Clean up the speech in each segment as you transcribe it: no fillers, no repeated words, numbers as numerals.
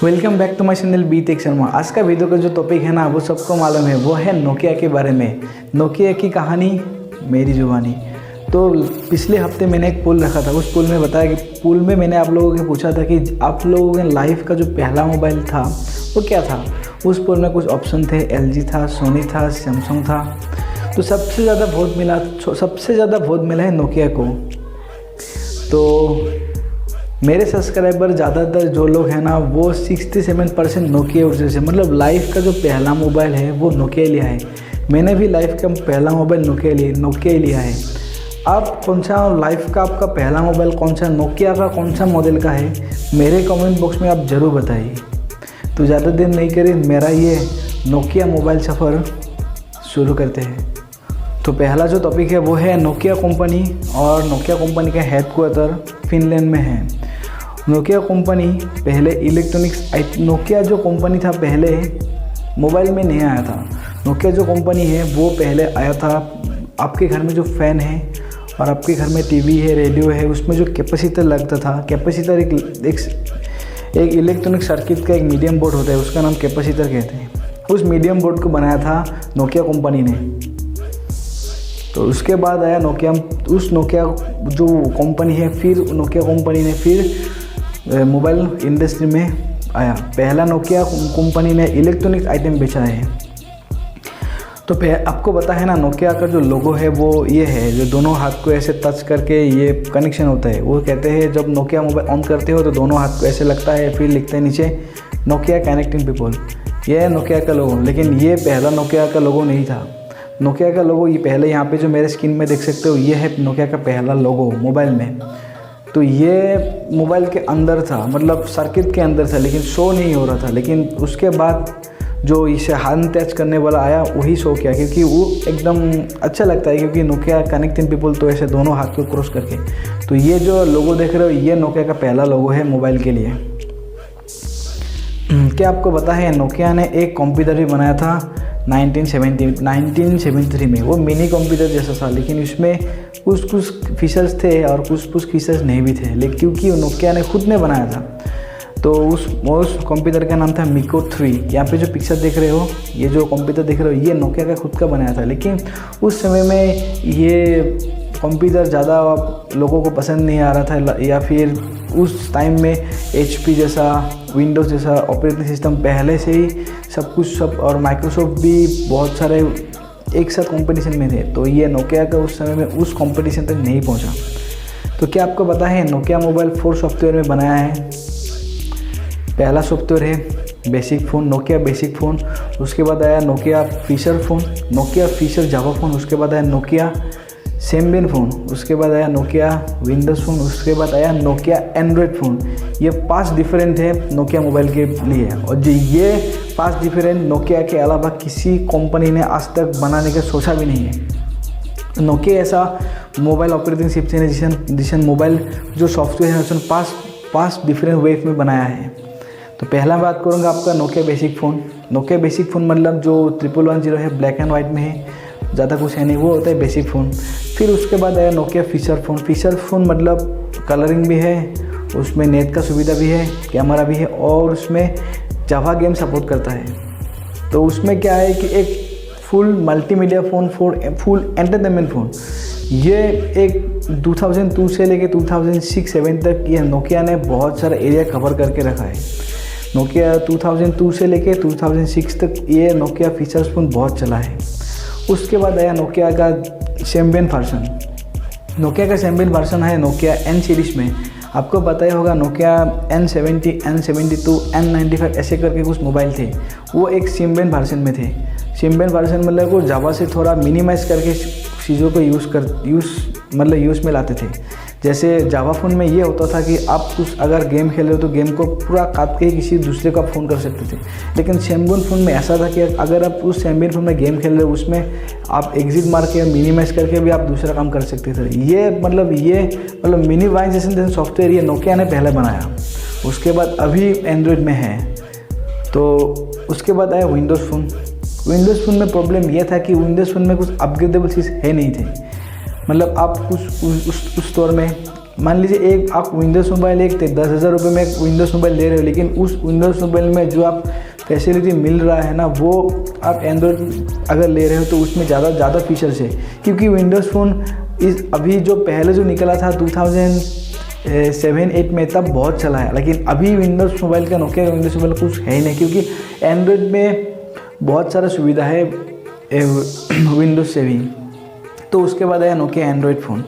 Welcome back to my channel B tech Sharma. आज का video का जो टॉपिक है ना वो सबको मालूम है, वो है नोकिया के बारे में। नोकिया की कहानी मेरी जुबानी। तो पिछले हफ्ते मैंने एक पोल रखा था, उस पोल में बताया कि पोल में मैंने आप लोगों से पूछा था कि आप लोगों के लाइफ का जो पहला मोबाइल था वो क्या था। उस पोल में कुछ ऑप्शन थे, LG था, सोनी था, सैमसंग था। तो सबसे ज़्यादा वोट मिला है नोकिया को। तो मेरे सब्सक्राइबर ज़्यादातर जो लोग हैं ना वो 67% नोकिया यूजर्स है। मतलब लाइफ का जो पहला मोबाइल है वो नोकिया लिया है। मैंने भी लाइफ का पहला मोबाइल नोकिया ही लिया है। आप कौन सा लाइफ का आपका पहला मोबाइल कौन सा, नोकिया का कौन सा मॉडल का है, मेरे कमेंट बॉक्स में आप ज़रूर बताइए। तो ज़्यादा देर नहीं करें, मेरा ये नोकिया मोबाइल सफ़र शुरू करते हैं। तो पहला जो टॉपिक है वो है नोकिया कंपनी, और नोकिया कंपनी का हेडक्वार्टर फिनलैंड में है। नोकिया कंपनी पहले नोकिया जो कंपनी था पहले मोबाइल में नहीं आया था। नोकिया जो कंपनी है वो पहले आया था आपके घर में जो फ़ैन है और आपके घर में टीवी है, रेडियो है, उसमें जो कैपेसिटर लगता था। कैपेसिटर एक इलेक्ट्रॉनिक सर्किट का एक मीडियम बोर्ड होता है, उसका नाम कैपेसिटर कहते हैं। उस मीडियम बोर्ड को बनाया था नोकिया कंपनी ने। तो उसके बाद आया नोकिया। उस नोकिया जो कंपनी है, फिर नोकिया कंपनी ने फिर मोबाइल इंडस्ट्री में आया। पहला नोकिया कंपनी ने इलेक्ट्रॉनिक आइटम बेचा है। तो आपको पता है ना नोकिया का जो लोगो है वो ये है, जो दोनों हाथ को ऐसे टच करके ये कनेक्शन होता है। वो कहते हैं जब नोकिया मोबाइल ऑन करते हो तो दोनों हाथ को ऐसे लगता है, फिर लिखते हैं नीचे नोकिया कनेक्टिंग पीपल। ये है नोकिया का लोगो। लेकिन ये पहला नोकिया का लोगो नहीं था। नोकिया का लोगो ये पहले यहाँ पे जो मेरे स्क्रीन में देख सकते हो, ये है नोकिया का पहला लोगो मोबाइल में। तो ये मोबाइल के अंदर था, मतलब सर्किट के अंदर था, लेकिन शो नहीं हो रहा था। लेकिन उसके बाद जो इसे हैंड टच करने वाला आया वही शो किया, क्योंकि वो एकदम अच्छा लगता है। क्योंकि नोकिया कनेक्टिंग पीपल तो ऐसे दोनों हाथ को क्रॉस करके। तो ये जो लोगो देख रहे हो ये नोकिया का पहला लोगो है मोबाइल के लिए। क्या आपको पता है नोकिया ने एक कंप्यूटर भी बनाया था 1973 में। वो मिनी कंप्यूटर जैसा था, लेकिन उसमें कुछ फीचर्स थे और कुछ फीचर्स नहीं भी थे, लेकिन क्योंकि नोकिया ने खुद ने बनाया था। तो उस कंप्यूटर का नाम था मिको 3। यहाँ पे जो पिक्चर देख रहे हो, ये जो कंप्यूटर देख रहे हो, ये नोकिया का खुद का बनाया था। लेकिन उस समय में ये कंप्यूटर ज़्यादा लोगों को पसंद नहीं आ रहा था, या फिर उस टाइम में HP जैसा, विंडोज़ जैसा ऑपरेटिंग सिस्टम पहले से ही सब और माइक्रोसॉफ्ट भी बहुत सारे एक साथ कंपटीशन में थे। तो ये नोकिया का उस समय में उस कंपटीशन तक नहीं पहुंचा। तो क्या आपको पता है नोकिया मोबाइल 4 सॉफ्टवेयर में बनाया है। पहला सॉफ्टवेयर है basic phone, Nokia basic phone. उसके बाद आया Nokia feature phone, Nokia feature Java phone. उसके बाद आया नोकिया सैम्बियन फ़ोन। उसके बाद आया नोकिया विंडोज़ फ़ोन। उसके बाद आया नोकिया एंड्रॉयड फ़ोन। ये 5 डिफरेंट है नोकिया मोबाइल के लिए। और जो ये 5 डिफरेंट नोकिया के अलावा किसी कंपनी ने आज तक बनाने का सोचा भी नहीं है। नोकिया ऐसा मोबाइल ऑपरेटिंग सिस्टम है जिसे मोबाइल जो सॉफ्टवेयर है उसने 5 डिफरेंट वेव में बनाया है। तो पहला बात करूँगा आपका Nokia basic phone. Nokia basic phone मतलब जो 1110 है, ब्लैक एंड वाइट में है, ज़्यादा कुछ है नहीं, वो होता है बेसिक फ़ोन। फिर उसके बाद आया Nokia feature phone. Feature phone मतलब कलरिंग भी है, उसमें नेट का सुविधा भी है, कैमरा भी है, और उसमें जावा गेम सपोर्ट करता है। तो उसमें क्या है कि एक full multimedia phone, full entertainment phone. ये एक 2002 से लेके 2006-07 तक ये नोकिया ने बहुत सारा एरिया कवर करके रखा है। नोकिया 2002 से लेके 2006 तक ये नोकिया फीचर्स फ़ोन बहुत चला है। उसके बाद आया नोकिया का सैम्बियन वर्जन। नोकिया का सैम्बियन वर्जन है नोकिया N सीरीज़ में। आपको पता ही होगा नोकिया N70, N72, N95 ऐसे करके कुछ मोबाइल थे, वो एक सैम्बियन वर्जन में थे। सैम्बियन वर्जन मतलब वो जावा से थोड़ा मिनिमाइज़ करके चीज़ों को यूज़ में लाते थे। जैसे जावा फ़ोन में ये होता था कि आप कुछ अगर गेम खेल रहे हो तो गेम को पूरा काट के किसी दूसरे को आप फ़ोन कर सकते थे। लेकिन सैम्बियन फ़ोन में ऐसा था कि अगर आप उस सैम्बियन फ़ोन में गेम खेल रहे हो, उसमें आप एग्जिट मार के मिनिमाइज़ करके भी आप दूसरा काम कर सकते थे। ये मतलब मिनिमाइजेशन सॉफ्टवेयर ये नोकिया ने पहले बनाया। उसके बाद अभी एंड्रॉयड में है। तो उसके बाद आया विंडोज़ फ़ोन। विंडोज़ फ़ोन में प्रॉब्लम यह था कि विंडोज़ फ़ोन में कुछ अपग्रेडेबल चीज़ है नहीं थे। मतलब आप कुछ उस दौर में मान लीजिए एक आप विंडोज़ मोबाइल एक 10,000 रुपये में एक विंडोज़ मोबाइल ले रहे हो, लेकिन उस विंडोज़ मोबाइल में जो आप फैसिलिटी मिल रहा है ना, वो आप एंड्रॉयड अगर ले रहे हो तो उसमें ज़्यादा फीचर्स है। क्योंकि विंडोज़ फ़ोन अभी जो पहले जो निकला था 2007-8 में तब बहुत चला है, लेकिन अभी विंडोज़ मोबाइल का, नोकिया का विंडोज़ मोबाइल कुछ है ही नहीं, क्योंकि एंड्रॉयड में बहुत सारा सुविधा है विंडोज़ से भी। तो उसके बाद आया नोकिया एंड्रॉयड फ़ोन।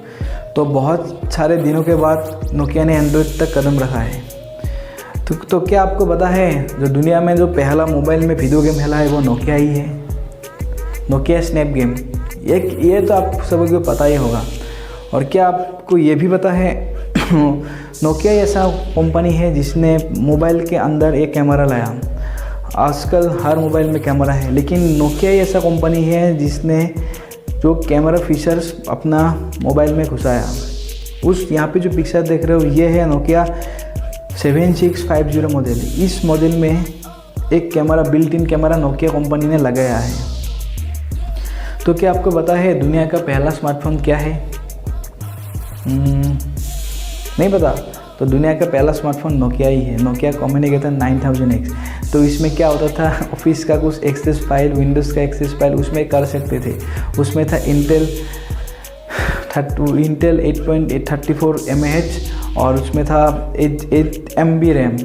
तो बहुत सारे दिनों के बाद नोकिया ने एंड्रॉयड तक कदम रखा है। तो क्या आपको पता है जो दुनिया में जो पहला मोबाइल में वीडियो गेम खेला है वो नोकिया ही है, नोकिया स्नैप गेम। ये तो आप सभी को पता ही होगा। और क्या आपको ये भी पता है नोकिया ऐसा कंपनी है जिसने मोबाइल के अंदर एक कैमरा लाया। आजकल हर मोबाइल में कैमरा है, लेकिन नोकिया ऐसा कंपनी है जिसने जो कैमरा फीचर्स अपना मोबाइल में घुसाया। उस यहाँ पे जो पिक्चर देख रहे हो ये है नोकिया 7650 मॉडल। इस मॉडल में एक camera, built in camera Nokia company ने लगाया है। तो क्या आपको पता है दुनिया का पहला स्मार्टफोन क्या है? नहीं पता? तो दुनिया का पहला स्मार्टफोन नोकिया ही है, नोकिया कम्युनिकेटर 9000X। तो इसमें क्या होता था, ऑफिस का कुछ एक्सेस फाइल, विंडोज़ का एक्सेस फाइल उसमें कर सकते थे। उसमें था इंटेल 8.34 mAh और उसमें था 8 MB रैम।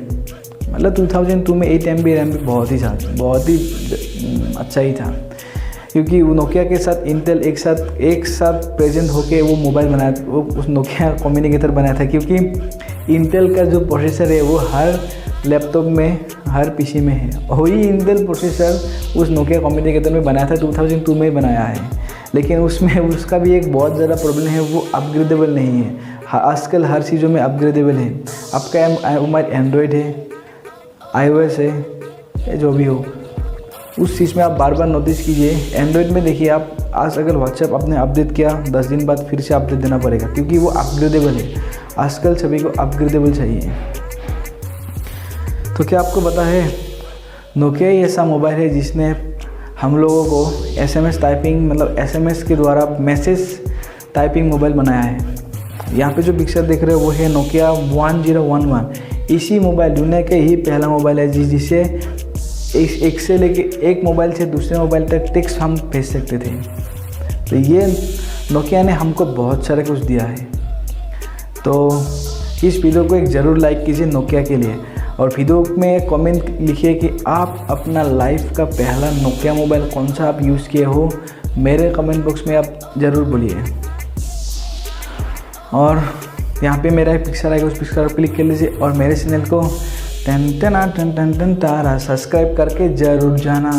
मतलब 2002 में 8 MB रैम भी बहुत ही अच्छा ही था, क्योंकि वो नोकिया के साथ इंटेल एक साथ प्रेजेंट होके वो मोबाइल बनाया, वो उस नोकिया कम्युनिकेटर बनाया था। क्योंकि इंटेल का जो प्रोसेसर है वो हर लैपटॉप में, हर पीसी में है। वही इंटेल प्रोसेसर उस नोकिया कम्युनिकेटर में बनाया था, 2002 में बनाया है। लेकिन उसमें उसका भी एक बहुत ज़्यादा प्रॉब्लम है, वो अपग्रेडेबल नहीं है। आजकल हर चीज़ों में अपग्रेडेबल है। आपका मोबाइल एंड्रॉयड है, iOS है, या जो भी हो, उस चीज़ में आप बार बार नोटिस कीजिए। एंड्रॉयड में देखिए आप, आज अगर व्हाट्सएप आपने अपडेट किया 10 दिन बाद फिर से अपडेट देना पड़ेगा, क्योंकि वो अपग्रेडेबल है। आजकल सभी को अपग्रेडेबल चाहिए। तो क्या आपको पता है नोकिया ही ऐसा मोबाइल है जिसने हम लोगों को SMS टाइपिंग, मतलब SMS के द्वारा मैसेज टाइपिंग मोबाइल बनाया है। यहाँ पे जो पिक्चर देख रहे हो वो है नोकिया 1011। इसी मोबाइल दुनिया का ही पहला मोबाइल है जिसे एक से लेके एक मोबाइल से दूसरे मोबाइल तक टेक्स्ट हम भेज सकते थे। तो ये नोकिया ने हमको बहुत सारा कुछ दिया है। तो इस वीडियो को एक ज़रूर लाइक कीजिए नोकिया के लिए, और वीडियो में कमेंट लिखिए कि आप अपना लाइफ का पहला नोकिया मोबाइल कौन सा आप यूज़ किए हो। मेरे कमेंट बॉक्स में आप ज़रूर बोलिए। और यहाँ पे मेरा एक पिक्चर आएगा, उस पिक्चर पर क्लिक कर लीजिए और मेरे चैनल को टन टन टन टन टन तारा सब्सक्राइब करके ज़रूर जाना।